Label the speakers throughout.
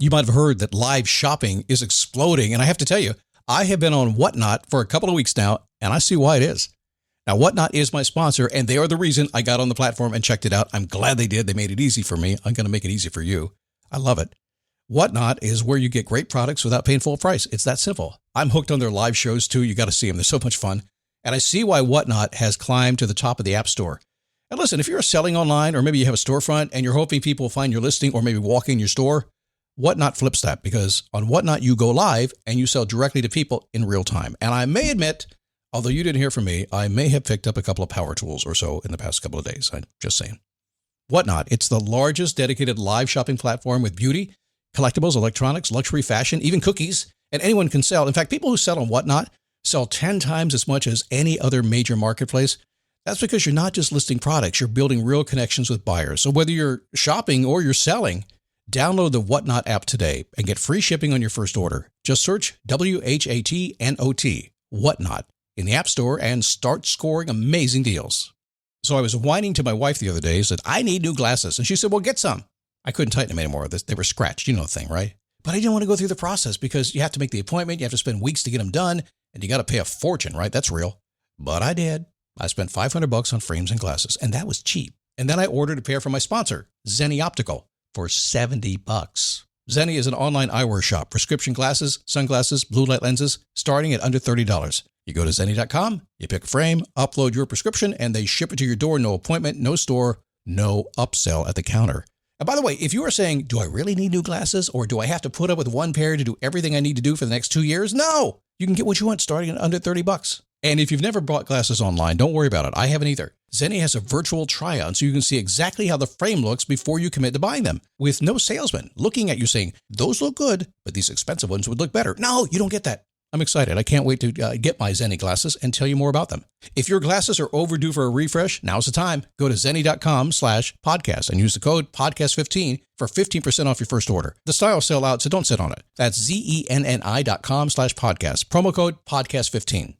Speaker 1: You might have heard that live shopping is exploding. And I have to tell you, I have been on Whatnot for a couple of weeks now, and I see why it is. Now, Whatnot is my sponsor, and they are the reason I got on the platform and checked it out. I'm glad they did. They made it easy for me. I'm going to make it easy for you. I love it. Whatnot is where you get great products without paying full price. It's that simple. I'm hooked on their live shows, too. You got to see them. They're so much fun. And I see why Whatnot has climbed to the top of the App Store. And listen, if you're selling online, or maybe you have a storefront and you're hoping people will find your listing or maybe walk in your store, Whatnot flips that, because on Whatnot, you go live and you sell directly to people in real time. And I may admit, although you didn't hear from me, I may have picked up a couple of power tools or so in the past couple of days. I'm just saying. Whatnot, it's the largest dedicated live shopping platform with beauty, collectibles, electronics, luxury, fashion, even cookies, and anyone can sell. In fact, people who sell on Whatnot sell 10 times as much as any other major marketplace. That's because you're not just listing products, you're building real connections with buyers. So whether you're shopping or you're selling, download the Whatnot app today and get free shipping on your first order. Just search WHATNOT, Whatnot, in the App Store and start scoring amazing deals. So I was whining to my wife the other day, said, I need new glasses. And she said, well, get some. I couldn't tighten them anymore. They were scratched. You know the thing, right? But I didn't want to go through the process because you have to make the appointment. You have to spend weeks to get them done. And you got to pay a fortune, right? That's real. But I did. I spent $500 on frames and glasses, and that was cheap. And then I ordered a pair from my sponsor, Zenni Optical, for $70. Zenni is an online eyewear shop, prescription glasses, sunglasses, blue light lenses, starting at under $30. You go to Zenni.com, you pick a frame, upload your prescription, and they ship it to your door. No appointment, no store, no upsell at the counter. And by the way, if you are saying, do I really need new glasses, or do I have to put up with one pair to do everything I need to do for the next 2 years? No, you can get what you want starting at under $30. And if you've never bought glasses online, don't worry about it. I haven't either. Zenni has a virtual try-on so you can see exactly how the frame looks before you commit to buying them, with no salesman looking at you saying, those look good, but these expensive ones would look better. No, you don't get that. I'm excited. I can't wait to get my Zenni glasses and tell you more about them. If your glasses are overdue for a refresh, now's the time. Go to Zenni.com/podcast and use the code podcast15 for 15% off your first order. The styles sell out, so don't sit on it. That's Zenni.com/podcast. Promo code podcast15.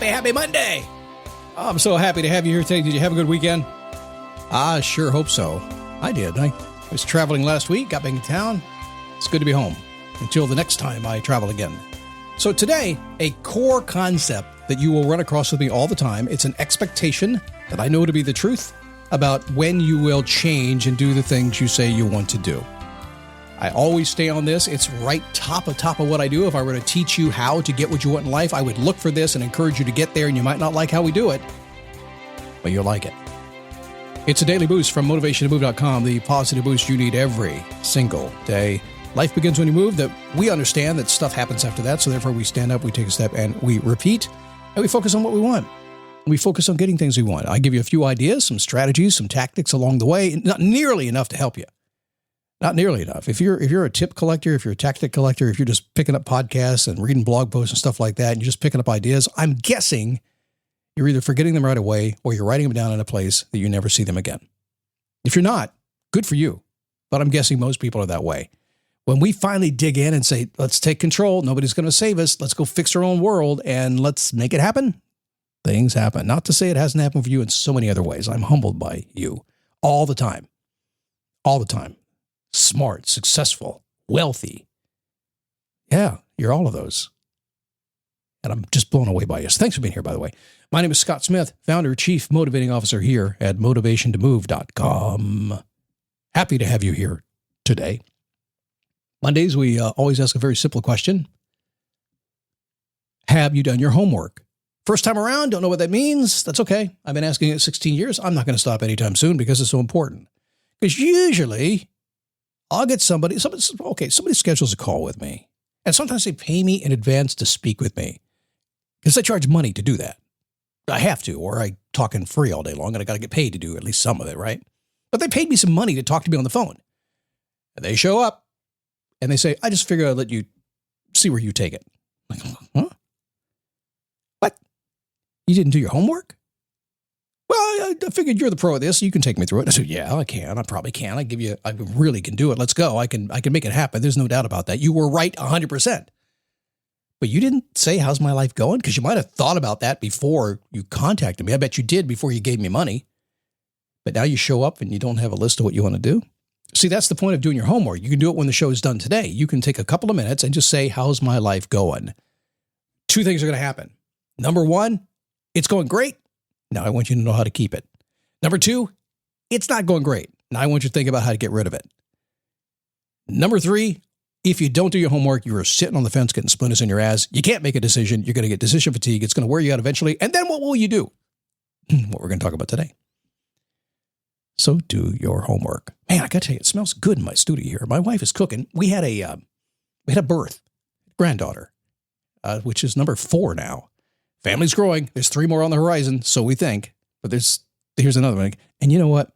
Speaker 1: Happy Monday. Oh, I'm so happy to have you here today. Did you have a good weekend? I sure hope so. I did. I was traveling last week, got back in town. It's good to be home until the next time I travel again. So today, a core concept that you will run across with me all the time. It's an expectation that I know to be the truth about when you will change and do the things you say you want to do. I always stay on this. It's right top of what I do. If I were to teach you how to get what you want in life, I would look for this and encourage you to get there, and you might not like how we do it, but you'll like it. It's a daily boost from motivationtomove.com, the positive boost you need every single day. Life begins when you move. That we understand that stuff happens after that, so therefore we stand up, we take a step, and we repeat, and we focus on what we want. We focus on getting things we want. I give you a few ideas, some strategies, some tactics along the way, not nearly enough to help you. Not nearly enough. If you're a tip collector, if you're a tactic collector, if you're just picking up podcasts and reading blog posts and stuff like that, and you're just picking up ideas, I'm guessing you're either forgetting them right away or you're writing them down in a place that you never see them again. If you're not, good for you. But I'm guessing most people are that way. When we finally dig in and say, let's take control, nobody's going to save us, let's go fix our own world and let's make it happen, things happen. Not to say it hasn't happened for you in so many other ways. I'm humbled by you all the time. All the time. Smart, successful, wealthy. Yeah, you're all of those. And I'm just blown away by you. So thanks for being here, by the way. My name is Scott Smith, founder, chief motivating officer here at motivationtomove.com. Happy to have you here today. Mondays, we always ask a very simple question. Have you done your homework? First time around, don't know what that means. That's okay. I've been asking it 16 years. I'm not going to stop anytime soon because it's so important. Because usually I'll get somebody schedules a call with me. And sometimes they pay me in advance to speak with me. Because I charge money to do that. I have to, or I talk in free all day long, and I got to get paid to do at least some of it, right? But they paid me some money to talk to me on the phone. And they show up, and they say, I just figure I'll let you see where you take it. I'm like, huh? What? You didn't do your homework? Well, I figured you're the pro of this. You can take me through it. I said, yeah, I can. I probably can. I really can do it. Let's go. I can make it happen. There's no doubt about that. You were right 100%. But you didn't say, how's my life going? Because you might have thought about that before you contacted me. I bet you did before you gave me money. But now you show up and you don't have a list of what you want to do. See, that's the point of doing your homework. You can do it when the show is done today. You can take a couple of minutes and just say, how's my life going? Two things are going to happen. Number one, it's going great. Now I want you to know how to keep it. Number two, it's not going great. Now I want you to think about how to get rid of it. Number three, if you don't do your homework, you're sitting on the fence getting splinters in your ass. You can't make a decision. You're going to get decision fatigue. It's going to wear you out eventually. And then what will you do? What we're going to talk about today. So do your homework. Man, I got to tell you, it smells good in my studio here. My wife is cooking. We had a birth, granddaughter, which is number 4 now. Family's growing. There's 3 more on the horizon, so we think. But here's another one. And you know what?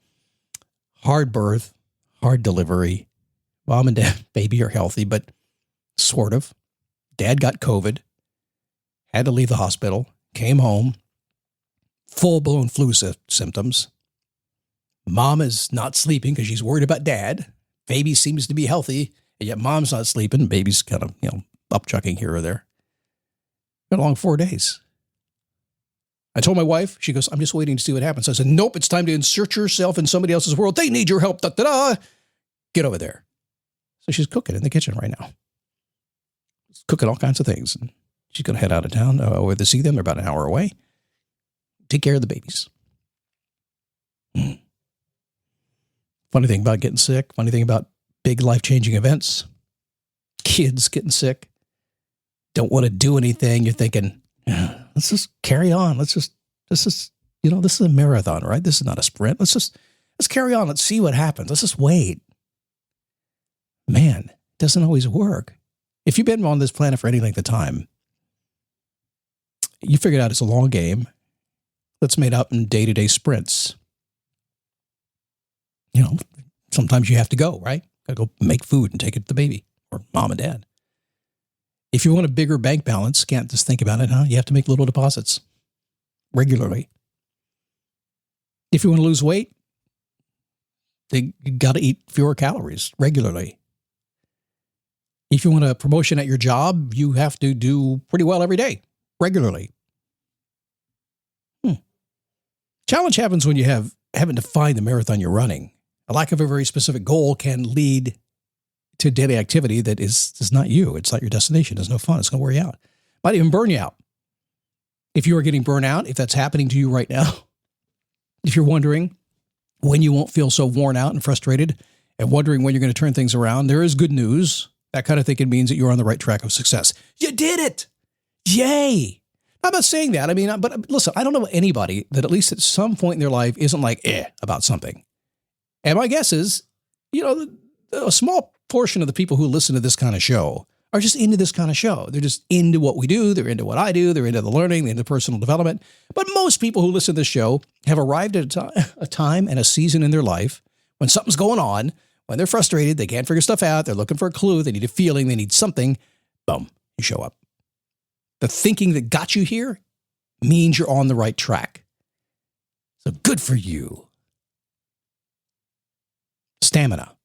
Speaker 1: Hard birth, hard delivery. Mom and dad, baby are healthy, but sort of. Dad got COVID, had to leave the hospital, came home, full-blown flu symptoms. Mom is not sleeping because she's worried about dad. Baby seems to be healthy, and yet mom's not sleeping. Baby's kind of, upchucking here or there. Been a long 4 days. I told my wife, she goes, I'm just waiting to see what happens. I said, nope, it's time to insert yourself in somebody else's world. They need your help. Da-da-da. Get over there. So she's cooking in the kitchen right now. She's cooking all kinds of things. And she's going to head out of town over to see them. They're about an hour away. Take care of the babies. Funny thing about getting sick. Funny thing about big life-changing events. Kids getting sick. Don't want to do anything. You're thinking, let's just carry on. This is a marathon, right? This is not a sprint. Let's carry on. Let's see what happens. Let's just wait. Man, it doesn't always work. If you've been on this planet for any length of time, you figured out it's a long game that's made up in day-to-day sprints. Sometimes you have to go, right? Got to go make food and take it to the baby or mom and dad. If you want a bigger bank balance, can't just think about it, huh? You have to make little deposits regularly. If you want to lose weight, you got to eat fewer calories regularly. If you want a promotion at your job, you have to do pretty well every day, regularly. Challenge happens when you haven't defined the marathon you're running. A lack of a very specific goal can lead to daily activity that is not you. It's not your destination. It's no fun. It's going to wear you out. Might even burn you out. If you are getting burnt out, if that's happening to you right now, if you're wondering when you won't feel so worn out and frustrated and wondering when you're going to turn things around, there is good news. That kind of thinking means that you're on the right track of success. You did it. Yay. I'm not saying that. But listen, I don't know anybody that at least at some point in their life isn't like, about something. And my guess is, a small portion of the people who listen to this kind of show are just into this kind of show. They're just into what we do. They're into what I do. They're into the learning, they're into personal development. But most people who listen to this show have arrived at a time and a season in their life when something's going on, when they're frustrated, they can't figure stuff out, they're looking for a clue, they need a feeling, they need something. Boom, you show up. The thinking that got you here means you're on the right track. So good for you. Stamina.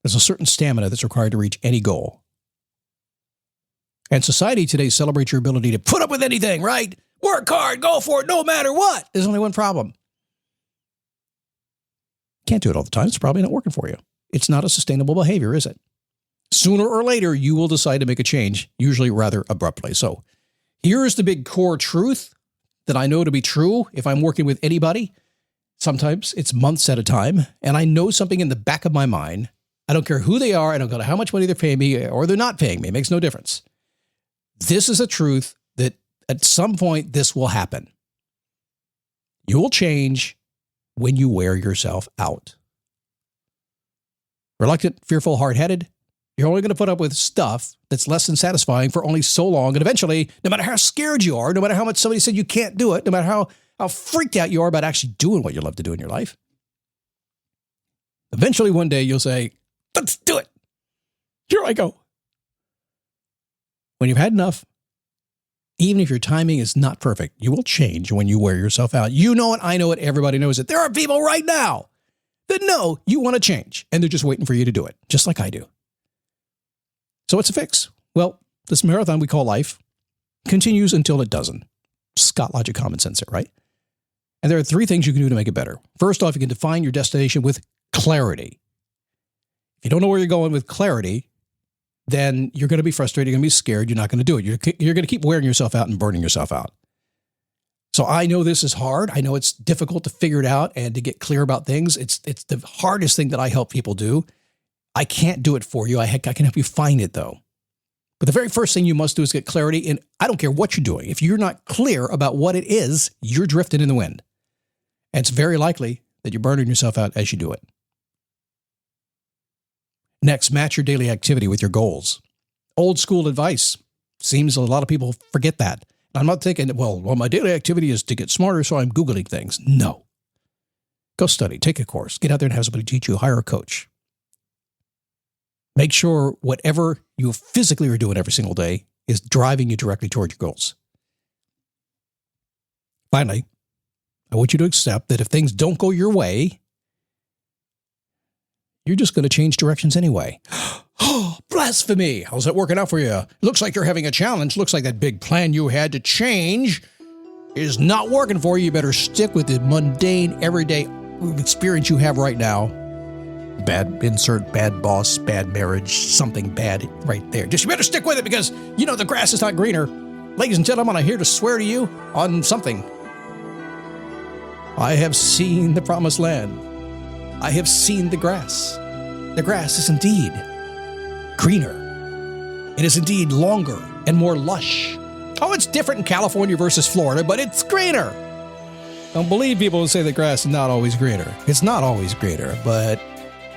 Speaker 1: There's a certain stamina that's required to reach any goal. And society today celebrates your ability to put up with anything, right? Work hard, go for it, no matter what. There's only one problem. Can't do it all the time. It's probably not working for you. It's not a sustainable behavior, is it? Sooner or later, you will decide to make a change, usually rather abruptly. So here is the big core truth that I know to be true if I'm working with anybody. Sometimes it's months at a time, and I know something in the back of my mind. I don't care who they are. I don't care how much money they're paying me or they're not paying me. It makes no difference. This is a truth that at some point this will happen. You will change when you wear yourself out. Reluctant, fearful, hard-headed, you're only going to put up with stuff that's less than satisfying for only so long. And eventually, no matter how scared you are, no matter how much somebody said you can't do it, no matter how freaked out you are about actually doing what you love to do in your life, eventually one day you'll say, let's do it. Here I go. When you've had enough, Even if your timing is not perfect, you will change when you wear yourself out. You know it. I know it. Everybody knows it. There are people right now that know you want to change, and they're just waiting for you to do it, just like I do. So what's the fix? Well, this marathon we call life continues until it doesn't. Scott Logic common sense there, right? And there are 3 things you can do to make it better. First off, you can define your destination with clarity. If you don't know where you're going with clarity, then you're going to be frustrated, you're going to be scared, you're not going to do it. You're going to keep wearing yourself out and burning yourself out. So I know this is hard. I know it's difficult to figure it out and to get clear about things. It's the hardest thing that I help people do. I can't do it for you. I can help you find it, though. But the very first thing you must do is get clarity. And I don't care what you're doing. If you're not clear about what it is, you're drifting in the wind. And it's very likely that you're burning yourself out as you do it. Next, match your daily activity with your goals. Old school advice. Seems a lot of people forget that. I'm not thinking, well, my daily activity is to get smarter, so I'm Googling things. No. Go study, take a course, get out there and have somebody teach you, hire a coach. Make sure whatever you physically are doing every single day is driving you directly toward your goals. Finally, I want you to accept that if things don't go your way, you're just going to change directions anyway. Oh, blasphemy. How's that working out for you? Looks like you're having a challenge. Looks like that big plan you had to change is not working for you. You better stick with the mundane, everyday experience you have right now. Bad insert, bad boss, bad marriage, something bad right there. Just you better stick with it because you know the grass is not greener. Ladies and gentlemen, I'm here to swear to you on something. I have seen the promised land. I have seen the grass. The grass is indeed greener. It is indeed longer and more lush. Oh, it's different in California versus Florida, but it's greener. Don't believe people who say the grass is not always greener. It's not always greener, but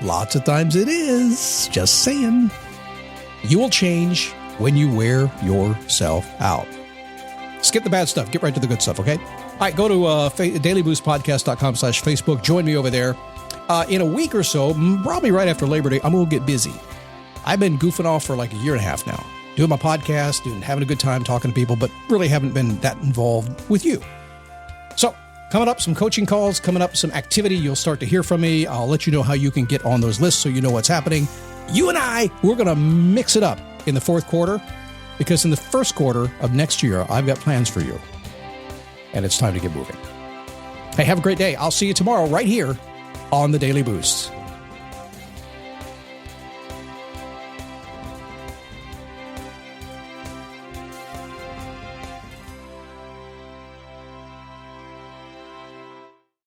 Speaker 1: lots of times it is. Just saying. You will change when you wear yourself out. Skip the bad stuff. Get right to the good stuff, okay? All right, go to dailyboostpodcast.com/Facebook. Join me over there. In a week or so, probably right after Labor Day, I'm going to get busy. I've been goofing off for like a year and a half now, doing my podcast, having a good time talking to people, but really haven't been that involved with you. So coming up, some coaching calls, coming up, some activity. You'll start to hear from me. I'll let you know how you can get on those lists so you know what's happening. You and we're going to mix it up in the fourth quarter because in the first quarter of next year, I've got plans for you. And it's time to get moving. Hey, have a great day. I'll see you tomorrow right here on the Daily Boost.